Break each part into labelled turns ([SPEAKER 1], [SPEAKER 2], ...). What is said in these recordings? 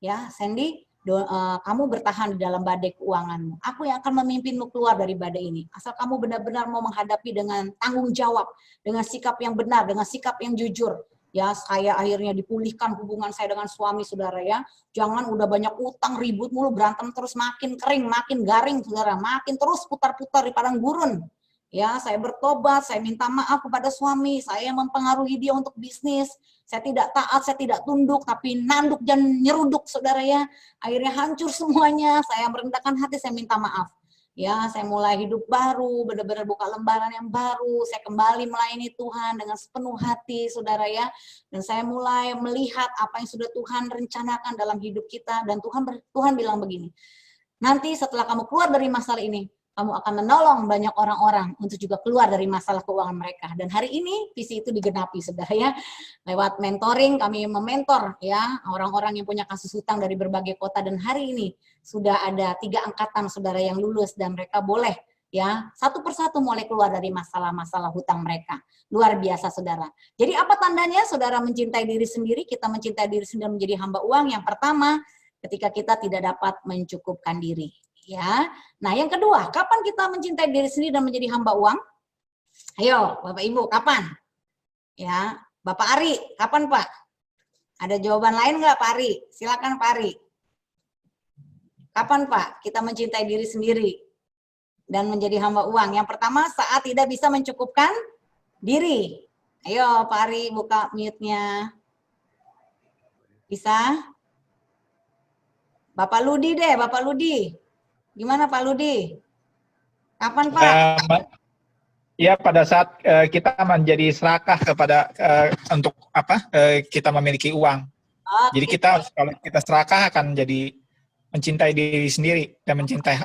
[SPEAKER 1] Ya, Sandy, kamu bertahan di dalam badai keuanganmu. Aku yang akan memimpinmu keluar dari badai ini. Asal kamu benar-benar mau menghadapi dengan tanggung jawab, dengan sikap yang benar, dengan sikap yang jujur. Ya, saya akhirnya dipulihkan hubungan saya dengan suami, saudara ya. Jangan udah banyak utang, ribut mulu, berantem terus, makin kering, makin garing, saudara. Makin terus putar-putar di padang gurun. Ya, saya bertobat, saya minta maaf kepada suami, saya mempengaruhi dia untuk bisnis. Saya tidak taat, saya tidak tunduk, tapi nanduk dan nyeruduk, saudara ya. Akhirnya hancur semuanya, saya merendahkan hati, saya minta maaf. Ya, saya mulai hidup baru, benar-benar buka lembaran yang baru, saya kembali melayani Tuhan dengan sepenuh hati, saudara ya. Dan saya mulai melihat apa yang sudah Tuhan rencanakan dalam hidup kita, dan Tuhan bilang begini, nanti setelah kamu keluar dari masalah ini, kamu akan menolong banyak orang-orang untuk juga keluar dari masalah keuangan mereka. Dan hari ini visi itu digenapi, saudara ya. Lewat mentoring kami mementor ya orang-orang yang punya kasus hutang dari berbagai kota, dan hari ini sudah ada 3 angkatan saudara yang lulus, dan mereka boleh ya satu persatu mulai keluar dari masalah-masalah hutang mereka. Luar biasa, saudara. Jadi apa tandanya saudara mencintai diri sendiri? Kita mencintai diri sendiri menjadi hamba uang. Yang pertama, ketika kita tidak dapat mencukupkan diri. Ya, nah yang kedua, kapan kita mencintai diri sendiri dan menjadi hamba uang? Ayo, Bapak Ibu, kapan? Ya, Bapak Ari, kapan Pak? Ada jawaban lain nggak Pak Ari? Silakan Pak Ari. Kapan Pak kita mencintai diri sendiri dan menjadi hamba uang? Yang pertama, saat tidak bisa mencukupkan diri. Ayo Pak Ari, buka mute-nya. Bisa? Bapak Ludi deh, Bapak Ludi. Gimana Pak Ludi? Kapan Pak?
[SPEAKER 2] Ya, pada saat kita menjadi serakah kepada untuk apa kita memiliki uang. Okay. Jadi kalau kita serakah akan jadi mencintai diri sendiri dan mencintai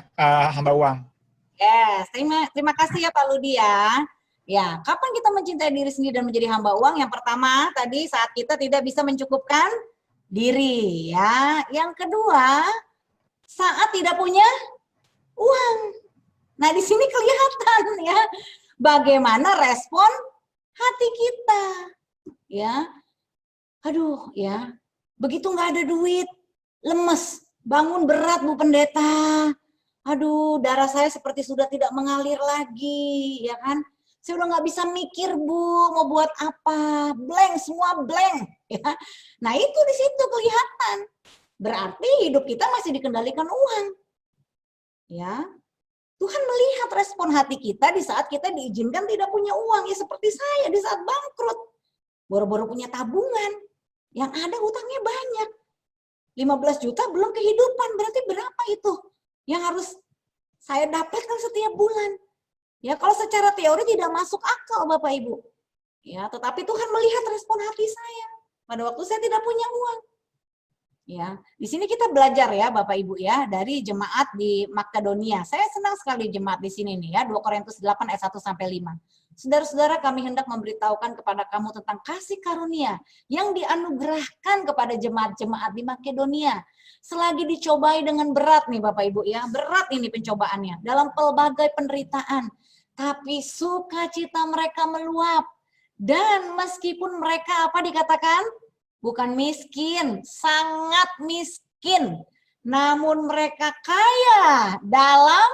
[SPEAKER 2] hamba uang.
[SPEAKER 1] Yes, terima kasih ya Pak Ludi ya. Ya, kapan kita mencintai diri sendiri dan menjadi hamba uang? Yang pertama tadi saat kita tidak bisa mencukupkan diri ya. Yang kedua, saat tidak punya uang. Nah, di sini kelihatan ya bagaimana respon hati kita. Ya. Aduh, ya. Begitu nggak ada duit, lemes, bangun berat Bu Pendeta. Aduh, darah saya seperti sudah tidak mengalir lagi, ya kan? Saya udah nggak bisa mikir Bu, mau buat apa? Blank, semua blank. Ya. Nah, itu di situ kelihatan. Berarti hidup kita masih dikendalikan uang. Ya, Tuhan melihat respon hati kita di saat kita diizinkan tidak punya uang. Ya seperti saya di saat bangkrut. Baru-baru punya tabungan. Yang ada hutangnya banyak. 15 juta belum kehidupan. Berarti berapa itu yang harus saya dapatkan setiap bulan? Ya kalau secara teori tidak masuk akal Bapak Ibu. Ya, tetapi Tuhan melihat respon hati saya. Pada waktu saya tidak punya uang. Ya, di sini kita belajar ya Bapak Ibu ya dari jemaat di Makedonia. Saya senang sekali jemaat di sini nih ya, 2 Korintus 8 ayat 1 sampai 5. Saudara-saudara, kami hendak memberitahukan kepada kamu tentang kasih karunia yang dianugerahkan kepada jemaat-jemaat di Makedonia. Selagi dicobai dengan berat nih Bapak Ibu ya, berat ini pencobaannya dalam pelbagai penderitaan, tapi sukacita mereka meluap. Dan meskipun mereka apa dikatakan? Bukan miskin, sangat miskin. Namun mereka kaya dalam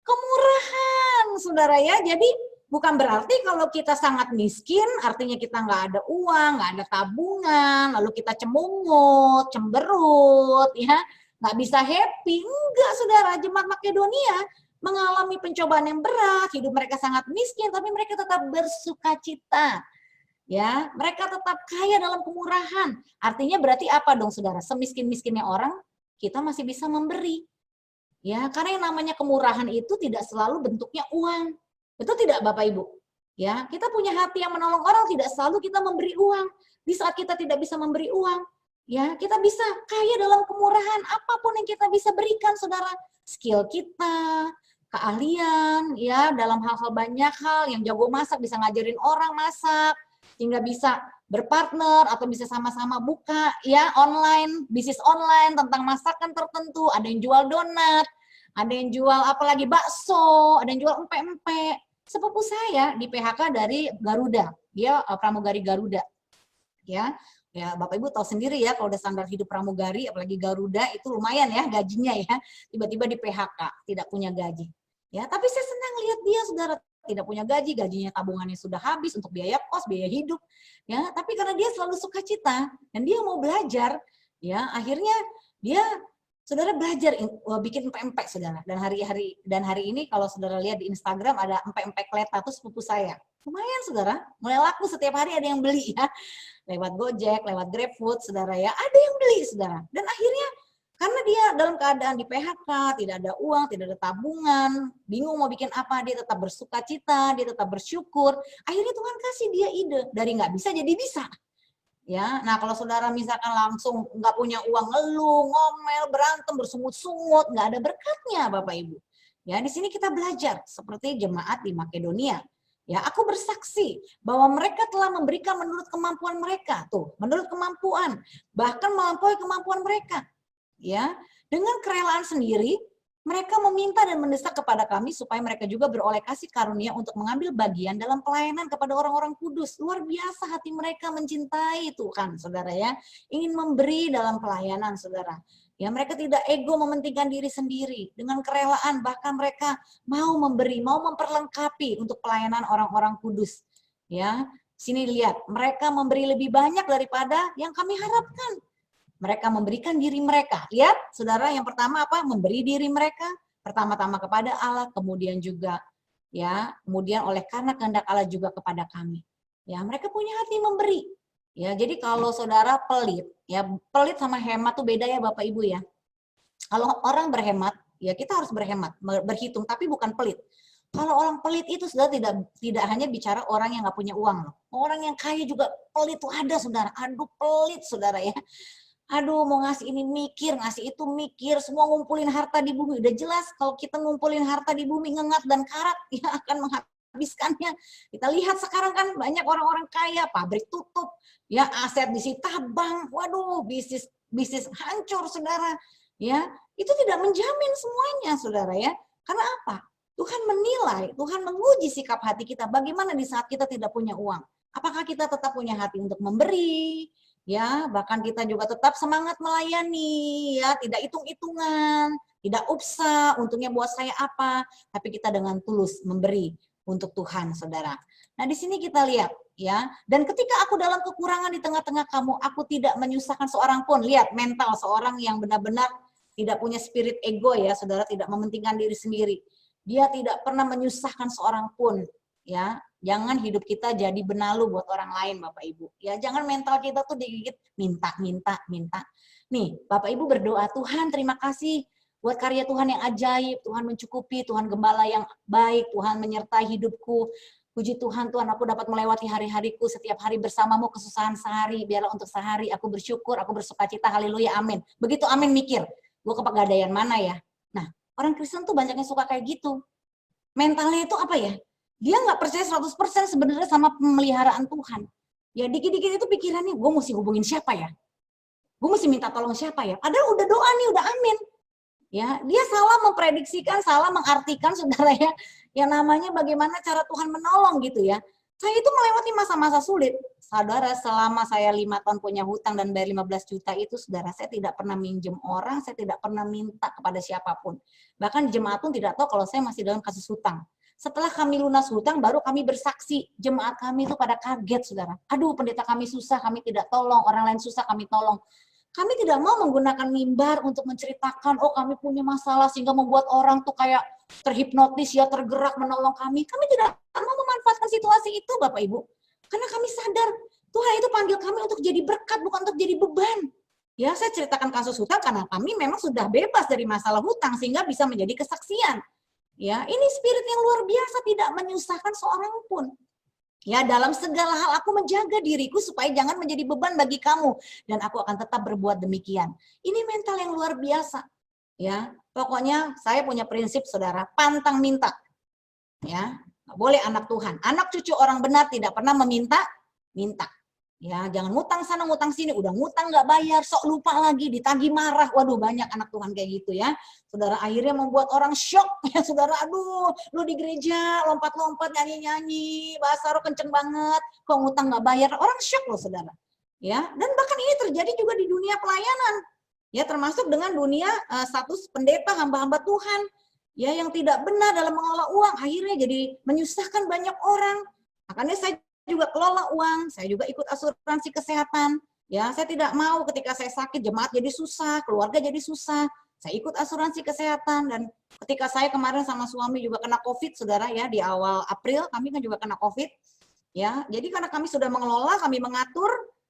[SPEAKER 1] kemurahan, saudara ya. Jadi bukan berarti kalau kita sangat miskin, artinya kita nggak ada uang, nggak ada tabungan, lalu kita cemungut, cemberut, ya, nggak bisa happy. Enggak, saudara. Jemaat Makedonia mengalami pencobaan yang berat, hidup mereka sangat miskin, tapi mereka tetap bersukacita. Ya, mereka tetap kaya dalam kemurahan. Artinya berarti apa dong saudara? Semiskin-miskinnya orang, kita masih bisa memberi. Ya, karena yang namanya kemurahan itu tidak selalu bentuknya uang. Betul tidak Bapak Ibu? Ya, kita punya hati yang menolong orang, tidak selalu kita memberi uang. Di saat kita tidak bisa memberi uang, ya, kita bisa kaya dalam kemurahan. Apapun yang kita bisa berikan saudara, skill kita, keahlian, ya, dalam hal-hal banyak hal, yang jago masak bisa ngajarin orang masak, sehingga bisa berpartner atau bisa sama-sama buka ya online, bisnis online tentang masakan tertentu, ada yang jual donat, ada yang jual apalagi bakso, ada yang jual empek-empek. Sepupu saya di PHK dari Garuda, dia pramugari Garuda. Ya, Ya, Bapak Ibu tahu sendiri ya, kalau udah standar hidup pramugari, apalagi Garuda, itu lumayan ya gajinya ya. Tiba-tiba di PHK, tidak punya gaji. Ya, tapi saya senang lihat dia, saudara, tidak punya gaji, gajinya tabungannya sudah habis untuk biaya kos, biaya hidup. Ya, tapi karena dia selalu sukacita dan dia mau belajar, ya, akhirnya dia saudara belajar bikin empek-empek, saudara. Dan hari ini kalau saudara lihat di Instagram ada empek-empek Leta, itu sepupu saya. Lumayan, saudara. Mulai laku, setiap hari ada yang beli ya. Lewat Gojek, lewat GrabFood, saudara ya. Ada yang beli, saudara. Dan akhirnya karena dia dalam keadaan di PHK, tidak ada uang, tidak ada tabungan, bingung mau bikin apa, dia tetap bersuka cita, dia tetap bersyukur. Akhirnya Tuhan kasih dia ide, dari nggak bisa jadi bisa. Ya, nah kalau saudara misalkan langsung nggak punya uang, ngeluh, ngomel, berantem, bersungut-sungut, nggak ada berkatnya, Bapak Ibu. Ya, di sini kita belajar seperti jemaat di Makedonia. Ya, aku bersaksi bahwa mereka telah memberikan menurut kemampuan mereka, tuh, menurut kemampuan, bahkan melampaui kemampuan mereka. Ya, dengan kerelaan sendiri, mereka meminta dan mendesak kepada kami supaya mereka juga beroleh kasih karunia untuk mengambil bagian dalam pelayanan kepada orang-orang kudus. Luar biasa hati mereka mencintai Tuhan, saudara ya. Ingin memberi dalam pelayanan, saudara. Ya, mereka tidak ego mementingkan diri sendiri. Dengan kerelaan, bahkan mereka mau memberi, mau memperlengkapi untuk pelayanan orang-orang kudus. Ya, sini lihat, mereka memberi lebih banyak daripada yang kami harapkan. Mereka memberikan diri mereka. Lihat, saudara, yang pertama apa? Memberi diri mereka pertama-tama kepada Allah, kemudian juga ya, kemudian oleh karena kehendak Allah juga kepada kami. Ya, mereka punya hati memberi. Ya, jadi kalau saudara pelit, ya pelit sama hemat tuh beda ya Bapak Ibu ya. Kalau orang berhemat, ya kita harus berhemat, berhitung, tapi bukan pelit. Kalau orang pelit itu sudah tidak hanya bicara orang yang nggak punya uang loh. Orang yang kaya juga pelit tuh ada, saudara. Aduh, pelit, saudara ya. Aduh, mau ngasih ini mikir, ngasih itu mikir, semua ngumpulin harta di bumi. Udah jelas kalau kita ngumpulin harta di bumi, ngengat dan karat, ya akan menghabiskannya. Kita lihat sekarang kan banyak orang-orang kaya, pabrik tutup, ya aset disita bank, waduh, bisnis hancur, saudara. Ya, itu tidak menjamin semuanya, saudara ya. Karena apa? Tuhan menilai, Tuhan menguji sikap hati kita. Bagaimana di saat kita tidak punya uang? Apakah kita tetap punya hati untuk memberi? Ya, bahkan kita juga tetap semangat melayani, ya, tidak hitung-hitungan, tidak upsa, untungnya buat saya apa, tapi kita dengan tulus memberi untuk Tuhan, saudara. Nah, di sini kita lihat, ya, dan ketika aku dalam kekurangan di tengah-tengah kamu, aku tidak menyusahkan seorang pun. Lihat, mental seorang yang benar-benar tidak punya spirit ego, ya, saudara, tidak mementingkan diri sendiri. Dia tidak pernah menyusahkan seorang pun, ya. Jangan hidup kita jadi benalu buat orang lain, Bapak Ibu. Ya, jangan mental kita tuh digigit minta. Nih, Bapak Ibu berdoa, Tuhan terima kasih buat karya Tuhan yang ajaib, Tuhan mencukupi, Tuhan gembala yang baik, Tuhan menyertai hidupku. Puji Tuhan, Tuhan aku dapat melewati hari-hariku setiap hari bersamamu, kesusahan sehari, biarlah untuk sehari aku bersyukur, aku bersukacita, haleluya, amin. Begitu amin mikir, gue ke pegadaian mana ya? Nah, orang Kristen tuh banyaknya suka kayak gitu. Mentalnya itu apa ya? Dia nggak percaya 100% sebenarnya sama pemeliharaan Tuhan. Ya dikit-dikit itu pikirannya, gue mesti hubungin siapa ya? Gue mesti minta tolong siapa ya? Padahal udah doa nih, udah amin. Ya, dia salah memprediksikan, salah mengartikan, saudara ya. Yang namanya bagaimana cara Tuhan menolong gitu ya. Saya itu melewati masa-masa sulit. Saudara, selama saya 5 tahun punya hutang dan bayar 15 juta itu, saudara, saya tidak pernah minjem orang, saya tidak pernah minta kepada siapapun. Bahkan jemaat pun tidak tahu kalau saya masih dalam kasus hutang. Setelah kami lunas hutang, baru kami bersaksi. Jemaat kami itu pada kaget, saudara. Aduh, pendeta kami susah, kami tidak tolong. Orang lain susah, kami tolong. Kami tidak mau menggunakan mimbar untuk menceritakan, oh kami punya masalah, sehingga membuat orang tuh kayak terhipnotis, ya tergerak menolong kami. Kami tidak mau memanfaatkan situasi itu, Bapak Ibu. Karena kami sadar, Tuhan itu panggil kami untuk jadi berkat, bukan untuk jadi beban. Ya, saya ceritakan kasus hutang karena kami memang sudah bebas dari masalah hutang, sehingga bisa menjadi kesaksian. Ya, ini spirit yang luar biasa, tidak menyusahkan seorang pun. Ya, dalam segala hal aku menjaga diriku supaya jangan menjadi beban bagi kamu dan aku akan tetap berbuat demikian. Ini mental yang luar biasa. Ya, pokoknya saya punya prinsip, saudara, pantang minta. Ya, nggak boleh anak Tuhan. Anak cucu orang benar tidak pernah minta. Ya, jangan ngutang sana ngutang sini, udah ngutang nggak bayar, sok lupa lagi, ditagih marah. Waduh, banyak anak Tuhan kayak gitu ya. Saudara, akhirnya membuat orang shock ya, saudara. Aduh, lu di gereja lompat-lompat, nyanyi-nyanyi, bahasa roh kenceng banget, kok ngutang nggak bayar. Orang shock loh, saudara. Ya, dan bahkan ini terjadi juga di dunia pelayanan. Ya, termasuk dengan dunia status pendeta, hamba-hamba Tuhan. Ya, yang tidak benar dalam mengelola uang, akhirnya jadi menyusahkan banyak orang. Makanya saya juga kelola uang, saya juga ikut asuransi kesehatan. Ya, saya tidak mau ketika saya sakit jemaat jadi susah, keluarga jadi susah. Saya ikut asuransi kesehatan, dan ketika saya kemarin sama suami juga kena COVID, saudara ya, di awal April kami kan juga kena COVID. Ya, jadi karena kami sudah mengelola, kami mengatur,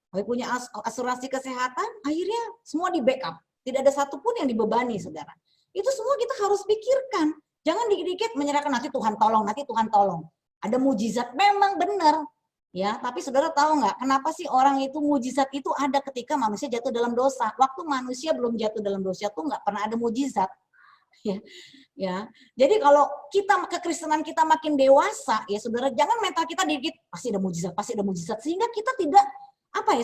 [SPEAKER 1] kami punya asuransi kesehatan, akhirnya semua di backup. Tidak ada satupun yang dibebani, saudara. Itu semua kita harus pikirkan. Jangan dikit-dikit menyerahkan, nanti Tuhan tolong, nanti Tuhan tolong. Ada mujizat, memang benar. Ya, tapi saudara tahu nggak, kenapa sih orang itu mujizat itu ada ketika manusia jatuh dalam dosa. Waktu manusia belum jatuh dalam dosa tuh nggak pernah ada mujizat. Ya, jadi kalau kita kekristenan kita makin dewasa, ya saudara, jangan mental kita dikit pasti ada mujizat, sehingga kita tidak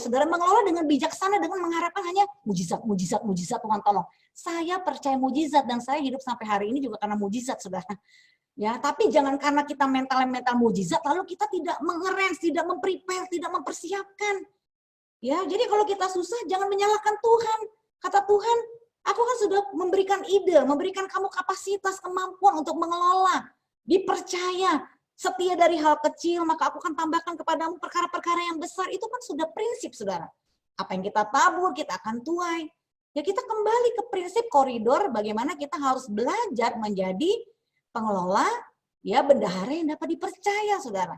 [SPEAKER 1] saudara, mengelola dengan bijaksana dengan mengharapkan hanya mujizat Tuhan tolong. Saya percaya mujizat dan saya hidup sampai hari ini juga karena mujizat, saudara. Ya, tapi jangan karena kita mental mujizat lalu kita tidak mengerens, tidak memprepare, tidak mempersiapkan. Ya, jadi kalau kita susah jangan menyalahkan Tuhan. Kata Tuhan, aku kan sudah memberikan ide, memberikan kamu kapasitas, kemampuan untuk mengelola. Dipercaya, setia dari hal kecil, maka aku akan tambahkan kepadamu perkara-perkara yang besar. Itu kan sudah prinsip, saudara. Apa yang kita tabur, kita akan tuai. Ya, kita kembali ke prinsip koridor bagaimana kita harus belajar menjadi pengelola, ya, bendahara yang dapat dipercaya, saudara.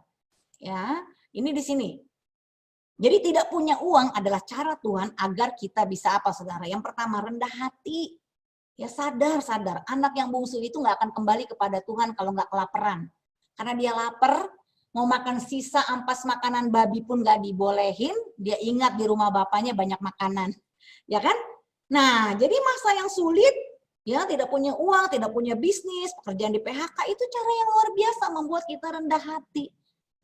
[SPEAKER 1] Ya, ini di sini. Jadi tidak punya uang adalah cara Tuhan agar kita bisa apa, saudara? Yang pertama, rendah hati. Ya, sadar. Anak yang bungsu itu nggak akan kembali kepada Tuhan kalau nggak kelaparan. Karena dia lapar, mau makan sisa ampas makanan babi pun nggak dibolehin, dia ingat di rumah bapaknya banyak makanan. Ya kan? Nah, jadi masa yang sulit, ya, tidak punya uang, tidak punya bisnis, pekerjaan di PHK, itu cara yang luar biasa membuat kita rendah hati.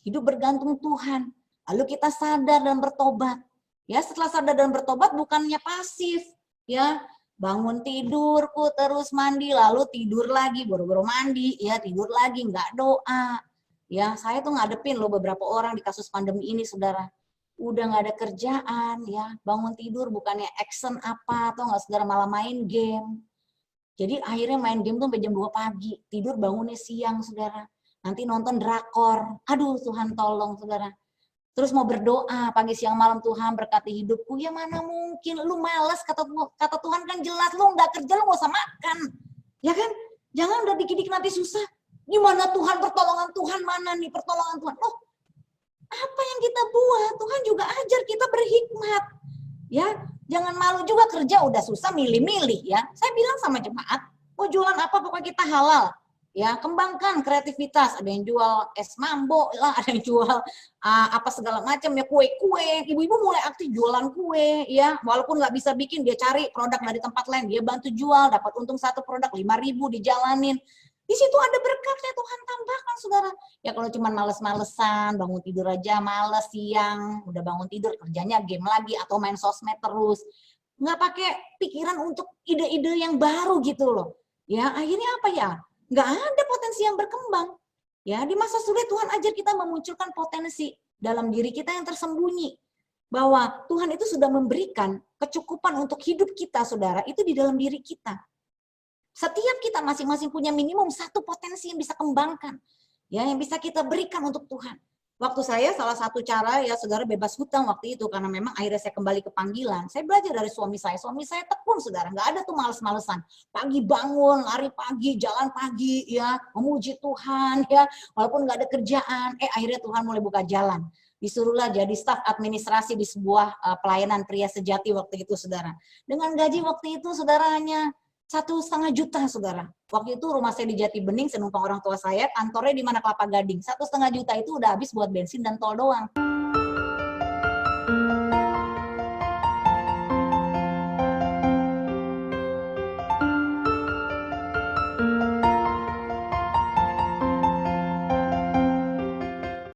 [SPEAKER 1] Hidup bergantung Tuhan. Lalu kita sadar dan bertobat. Ya, setelah sadar dan bertobat bukannya pasif, ya. Bangun tidurku terus mandi, lalu tidur lagi, boro-boro mandi, ya, tidur lagi, nggak doa. Ya, saya tuh ngadepin loh beberapa orang di kasus pandemi ini, saudara. Udah nggak ada kerjaan, ya, bangun tidur bukannya action apa, atau nggak, saudara, malah main game. Jadi akhirnya main game tuh sampai jam 2 pagi, tidur bangunnya siang, saudara. Nanti nonton drakor, aduh Tuhan tolong, saudara. Terus mau berdoa pagi siang malam, Tuhan berkati hidupku, ya mana mungkin, lu malas, kata Tuhan kan jelas, lu nggak kerja lu nggak usah makan, ya kan? Jangan udah dikit-dikit nanti susah, gimana Tuhan, pertolongan Tuhan mana nih, pertolongan Tuhan, loh apa yang kita buat, Tuhan juga ajar kita berhikmat, ya. Jangan malu juga kerja udah susah milih-milih, ya. Saya bilang sama jemaat, mau jualan apa pokoknya kita halal. Ya, kembangkan kreativitas. Ada yang jual es mambo lah, ada yang jual apa segala macam, ya, kue-kue. Ibu-ibu mulai aktif jualan kue, ya. Walaupun nggak bisa bikin, dia cari produk dari tempat lain, dia bantu jual, dapat untung satu produk 5.000 dijalanin. Di situ ada berkatnya, Tuhan tambahkan, saudara. Ya kalau cuma males-malesan, bangun tidur aja males siang, udah bangun tidur kerjanya game lagi atau main sosmed terus, nggak pakai pikiran untuk ide-ide yang baru gitu loh. Ya akhirnya apa ya? Nggak ada potensi yang berkembang. Ya di masa sulit Tuhan ajar kita memunculkan potensi dalam diri kita yang tersembunyi. Bahwa Tuhan itu sudah memberikan kecukupan untuk hidup kita, saudara, itu di dalam diri kita. Setiap kita masing-masing punya minimum satu potensi yang bisa kembangkan, ya, yang bisa kita berikan untuk Tuhan. Waktu saya salah satu cara, ya, saudara, bebas hutang waktu itu karena memang akhirnya saya kembali ke panggilan. Saya belajar dari suami saya. Suami saya tekun, saudara, nggak ada tuh males-malesan. Pagi bangun, lari pagi, jalan pagi, ya, memuji Tuhan, ya, walaupun nggak ada kerjaan. Akhirnya Tuhan mulai buka jalan. Disuruhlah jadi staf administrasi di sebuah pelayanan pria sejati waktu itu, saudara. Dengan gaji waktu itu, saudara, hanya 1,5 juta, saudara. Waktu itu rumah saya di Jati Bening, saya numpang orang tua saya, kantornya di mana Kelapa Gading. 1,5 juta itu udah habis buat bensin dan tol doang.